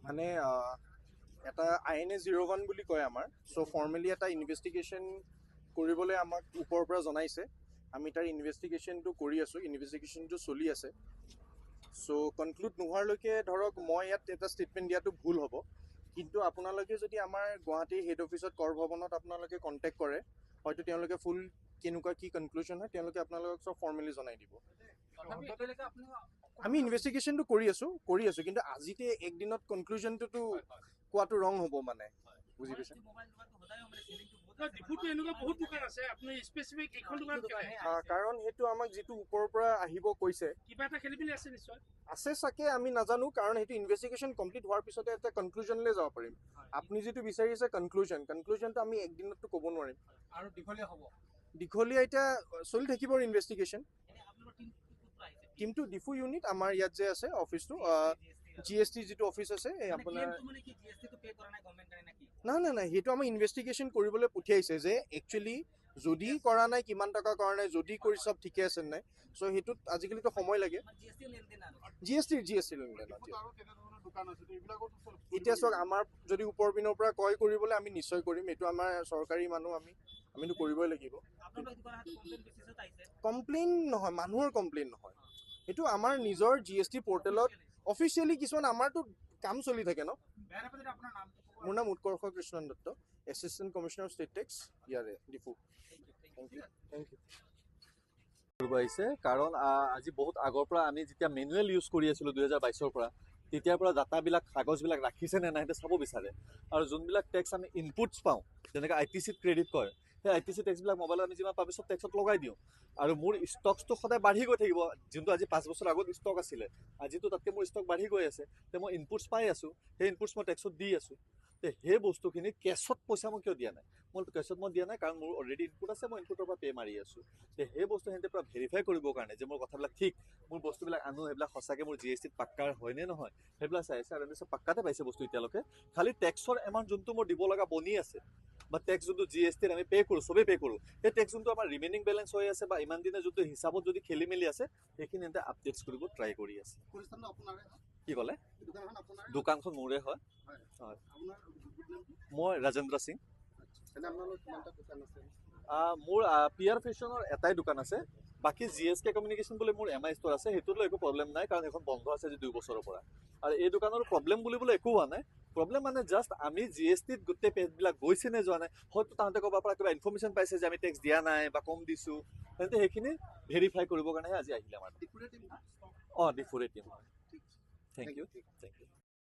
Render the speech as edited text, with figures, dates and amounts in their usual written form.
মানে এটা INA01 বুলি কয় আমাৰ চ' ফৰ্মেলি এটা ইনভেষ্টিগেশ্যন কৰিবলৈ আমাক ওপৰৰ পৰা জনাইছে আমি তাৰ ইনভেষ্টিগেশ্যনটো কৰি আছোঁ ইনভেষ্টিগেশ্যনটো চলি আছে চ' কনক্লুড নোহোৱালৈকে ধৰক মই ইয়াত এটা ষ্টেটমেণ্ট দিয়াটো ভুল হ'ব কিন্তু আপোনালোকে যদি আমাৰ গুৱাহাটীৰ হেড অফিচত কৰ ভৱনত আপোনালোকে কণ্টেক্ট কৰে হয়তো তেওঁলোকে ফুল কেনেকুৱা কি কনক্লুজন হয় তেওঁলোকে আপোনালোকক চব ফৰ্মেলি জনাই দিব আমি ইনভেষ্টিগেশ্যনটো কৰি আছোঁ কিন্তু আজিতে একদিনত কনক্লুজনটোতো কোৱাটো ৰং হ'ব মানে বুজি পাইছে কাৰণ সেইটো আমাক যিটো ওপৰৰ পৰা আহিব কৈছে আছে চাগে আমি নাজানো কাৰণ সেইটো ইনভেষ্টিগেশ্যন কমপ্লিট হোৱাৰ পিছতে এটা কনক্লুজনলৈ যাব পাৰিম আপুনি যিটো বিচাৰিছে কনক্লুজনটো আমি একদিনততো ক'ব নোৱাৰিম আৰু দীঘলীয়া হ'ব দীঘলীয়া এতিয়া চলি থাকিব ইনভেষ্টিগেশ্যন টিমটো ডিফু ইউনিট আমাৰ ইয়াত যে আছে অফিচটো GST যিটো অফিচ আছে এই আপোনাৰ নাই সেইটো আমাৰ ইনভেষ্টিগেশ্যন কৰিবলৈ পঠিয়াইছে যে একচুৱেলি যদি কৰা নাই কিমান টকা কৰা নাই যদি কৰি চব ঠিকে আছে নাই চ' সেইটোত আজিকালিতো সময় লাগে GST লেনদেনত এতিয়া চাওক আমাৰ যদি ওপৰ পিনৰ পৰা ক্ৰয় কৰিবলৈ আমি নিশ্চয় কৰিম এইটো আমাৰ চৰকাৰী মানুহ আমিতো কৰিবই লাগিব কমপ্লেইন নহয় মানুহৰ কমপ্লেইন নহয় এইটো আমাৰ নিজৰ GST পৰ্টেলত অফিচিয়েলি কিছুমান আমাৰতো কাম চলি থাকে ন মোৰ নাম Utkarsh Krishnan Dutta assistant commissioner state tax ইয়াৰে ডিফু থেংক ইউ আহিছে কাৰণ আজি বহুত আগৰ পৰা আমি যেতিয়া মেনুৱেল ইউজ কৰি আছিলোঁ 2022 পৰা তেতিয়াৰ পৰা ডাটাবিলাক কাগজবিলাক ৰাখিছে নে নাই সেইটো চাব বিচাৰে আৰু যোনবিলাক টেক্স আমি ইনপুটছ পাওঁ যেনেকৈ ITCত ক্ৰেডিট কৰে সেই ITC টেক্সবিলাক মোবাইলত আমি যিমান পাবি চব টেক্সত লগাই দিওঁ আৰু মোৰ ষ্টকছটো সদায় বাঢ়ি গৈ থাকিব যোনটো আজি 5 বছৰ আগত ষ্টক আছিলে আজিতো তাতকৈ মোৰ ষ্টক বাঢ়ি গৈ আছে তে মই ইনপুটছ পাই আছোঁ সেই ইনপুটছ মই টেক্সত দি আছোঁ তে সেই বস্তুখিনি কেছত পইচা মই কিয় দিয়া নাই মই কেছত মই দিয়া নাই কাৰণ মোৰ অলৰেডি ইনপুট আছে মই ইনপুটৰ পৰা পে মাৰি আছোঁ তে সেই বস্তু সিহঁতে পৰা ভেৰিফাই কৰিবৰ কাৰণে যে মোৰ কথাবিলাক ঠিক মোৰ বস্তুবিলাক আনো সেইবিলাক সঁচাকৈ মোৰ GSTত পাক্কাৰ হয়নে নহয় সেইবিলাক চাই আছে আৰু আমি চব পাক্কাতে পাইছে বস্তু এতিয়ালৈকে খালি টেক্সৰ এমাউণ্ট যোনটো মোৰ দিব লগা বনি আছে বা টেক্স যোনটো GSTত আমি পে' কৰোঁ চবেই পে' কৰোঁ সেই টেক্স যোনটো আমাৰ ৰিমেইনিং বেলেঞ্চ হৈ আছে বা ইমান দিনে যোনটো হিচাপত যদি খেলি মেলি আছে সেইখিনি সিহঁতে আপডেটছ কৰিব ট্ৰাই কৰি আছে কি ক'লে দোকানখন মোৰে হয় হয় মই ৰাজেন্দ্ৰ সিং মোৰ PR ফেশ্বনৰ এটাই দোকান আছে বাকী GSK কমিউনিকেশ্যন বুলি মোৰ MI ষ্ট'ৰ আছে সেইটোলৈ একো প্ৰব্লেম নাই কাৰণ সেইখন বন্ধ আছে আজি 2 বছৰৰ পৰা আৰু এই দোকানৰ প্ৰব্লেম বুলিবলৈ একো হোৱা নাই প্ৰব্লেম মানে জাষ্ট আমি GSTত গোটেই পেজবিলাক গৈছে নে যোৱা নাই হয়তো তাহাঁতে ক'ৰবাৰ পৰা কিবা ইনফৰ্মেশ্যন পাইছে যে আমি টেক্স দিয়া নাই বা কম দিছোঁ তেন্তে সেইখিনি ভেৰিফাই কৰিবৰ কাৰণেহে আজি আহিলে আমাৰ ডিফুৰে টিম হয় থেংক ইউ